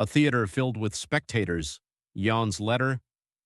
a theater filled with spectators, Yon's letter,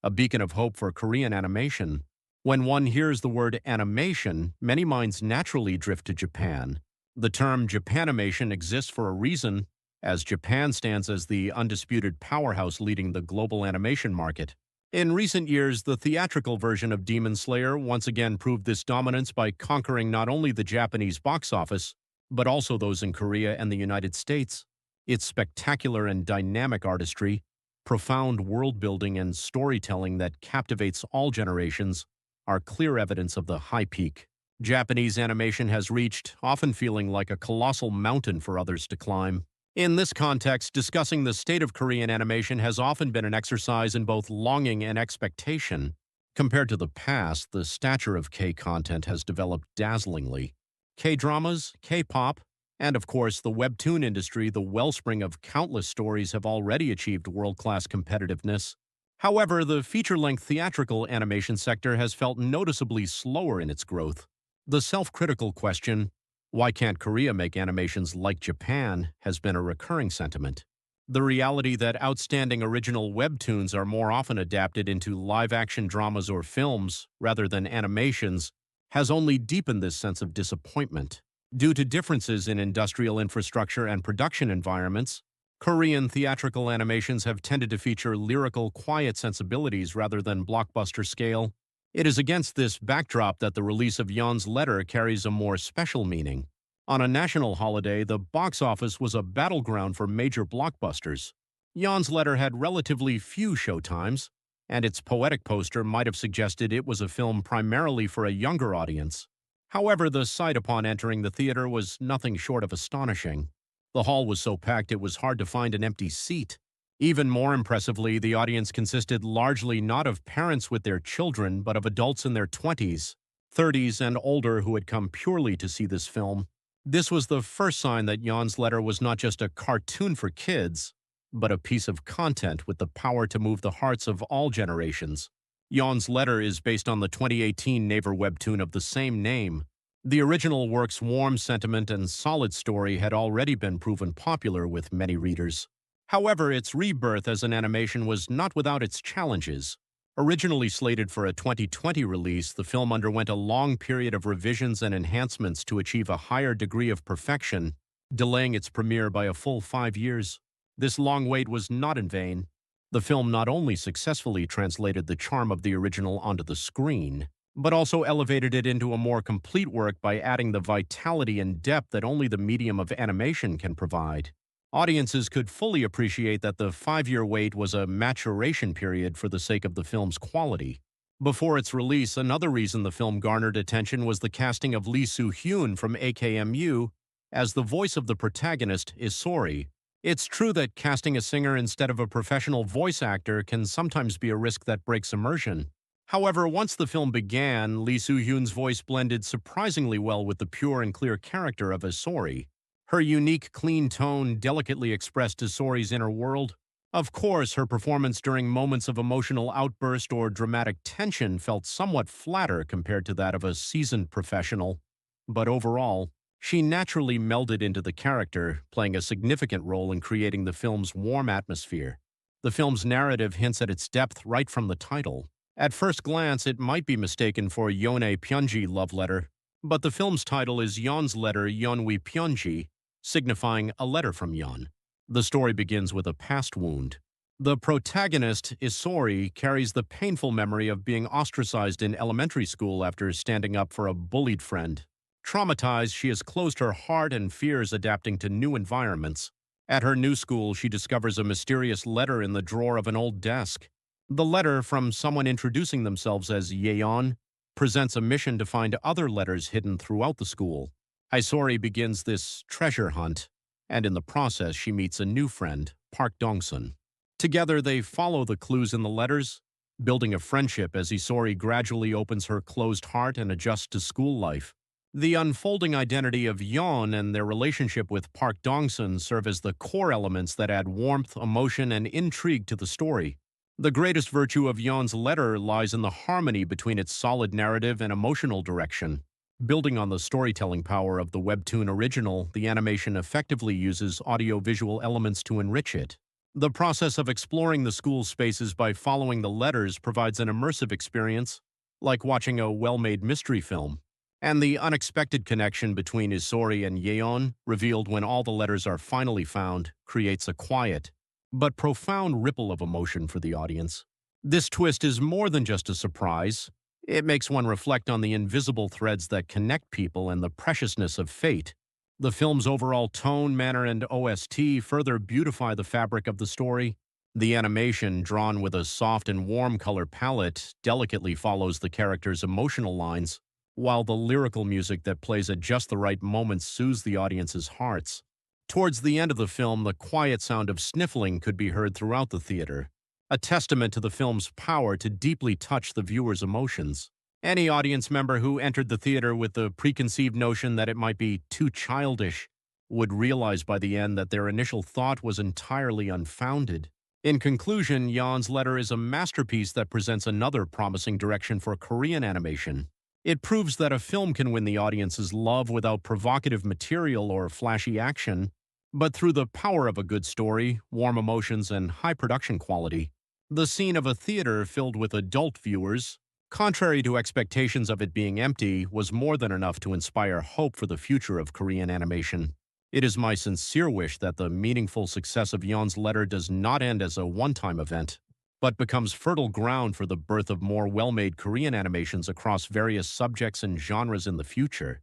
a beacon of hope for Korean animation. When one hears the word animation, many minds naturally drift to Japan. The term Japanimation exists for a reason, as Japan stands as the undisputed powerhouse leading the global animation market. In recent years, the theatrical version of Demon Slayer once again proved this dominance by conquering not only the Japanese box office, but also those in Korea and the United States. Its spectacular and dynamic artistry, profound world building, and storytelling that captivates all generations are clear evidence of the high peak Japanese animation has reached, often feeling like a colossal mountain for others to climb. In this context, discussing the state of Korean animation has often been an exercise in both longing and expectation. Compared to the past, the stature of K-content has developed dazzlingly. K-dramas, K-pop, and of course the webtoon industry, the wellspring of countless stories, have already achieved world-class competitiveness. However, the feature-length theatrical animation sector has felt noticeably slower in its growth. The self-critical question, why can't Korea make animations like Japan, has been a recurring sentiment. The reality that outstanding original webtoons are more often adapted into live-action dramas or films rather than animations has only deepened this sense of disappointment. Due to differences in industrial infrastructure and production environments, Korean theatrical animations have tended to feature lyrical, quiet sensibilities rather than blockbuster scale. It is against this backdrop that the release of Yon's letter carries a more special meaning. On a national holiday, the box office was a battleground for major blockbusters. Yon's letter had relatively few showtimes, and its poetic poster might have suggested it was a film primarily for a younger audience. However, the sight upon entering the theater was nothing short of astonishing. The hall was so packed it was hard to find an empty seat. Even more impressively, the audience consisted largely not of parents with their children, but of adults in their 20s, 30s, and older who had come purely to see this film. This was the first sign that Yon's letter was not just a cartoon for kids, but a piece of content with the power to move the hearts of all generations. Yon's letter is based on the 2018 Naver webtoon of the same name. The original work's warm sentiment and solid story had already been proven popular with many readers. However, its rebirth as an animation was not without its challenges. Originally slated for a 2020 release, the film underwent a long period of revisions and enhancements to achieve a higher degree of perfection, delaying its premiere by a full 5 years. This long wait was not in vain. The film not only successfully translated the charm of the original onto the screen, but also elevated it into a more complete work by adding the vitality and depth that only the medium of animation can provide. Audiences could fully appreciate that the 5-year wait was a maturation period for the sake of the film's quality. Before its release, another reason the film garnered attention was the casting of Lee Soo-hyun from AKMU as the voice of the protagonist, Isori. It's true that casting a singer instead of a professional voice actor can sometimes be a risk that breaks immersion. However, once the film began, Lee Soo-hyun's voice blended surprisingly well with the pure and clear character of Isori. Her unique, clean tone delicately expressed Isori's inner world. Of course, her performance during moments of emotional outburst or dramatic tension felt somewhat flatter compared to that of a seasoned professional. But overall, she naturally melded into the character, playing a significant role in creating the film's warm atmosphere. The film's narrative hints at its depth right from the title. At first glance, it might be mistaken for Yonei Pyeonji love letter, but the film's title is Yon's letter Yeonwi Pyeonji, signifying a letter from Yon. The story begins with a past wound. The protagonist, Isori, carries the painful memory of being ostracized in elementary school after standing up for a bullied friend. Traumatized, she has closed her heart and fears adapting to new environments. At her new school, she discovers a mysterious letter in the drawer of an old desk. The letter, from someone introducing themselves as Yeon, presents a mission to find other letters hidden throughout the school. Isori begins this treasure hunt, and in the process she meets a new friend, Park Dong-sun. Together they follow the clues in the letters, building a friendship as Isori gradually opens her closed heart and adjusts to school life. The unfolding identity of Yeon and their relationship with Park Dong-sun serve as the core elements that add warmth, emotion, and intrigue to the story. The greatest virtue of Yeon's letter lies in the harmony between its solid narrative and emotional direction. Building on the storytelling power of the webtoon original, the animation effectively uses audio-visual elements to enrich it. The process of exploring the school spaces by following the letters provides an immersive experience, like watching a well-made mystery film. And the unexpected connection between Isori and Yeon, revealed when all the letters are finally found, creates a quiet but profound ripple of emotion for the audience. This twist is more than just a surprise. It makes one reflect on the invisible threads that connect people and the preciousness of fate. The film's overall tone, manner, and OST further beautify the fabric of the story. The animation, drawn with a soft and warm color palette, delicately follows the characters' emotional lines, while the lyrical music that plays at just the right moments soothes the audience's hearts. Towards the end of the film, the quiet sound of sniffling could be heard throughout the theater, a testament to the film's power to deeply touch the viewer's emotions. Any audience member who entered the theater with the preconceived notion that it might be too childish would realize by the end that their initial thought was entirely unfounded. In conclusion, Jan's Letter is a masterpiece that presents another promising direction for Korean animation. It proves that a film can win the audience's love without provocative material or flashy action, but through the power of a good story, warm emotions, and high production quality. The scene of a theater filled with adult viewers, contrary to expectations of it being empty, was more than enough to inspire hope for the future of Korean animation. It is my sincere wish that the meaningful success of Jan's Letter does not end as a one-time event, but becomes fertile ground for the birth of more well-made Korean animations across various subjects and genres in the future.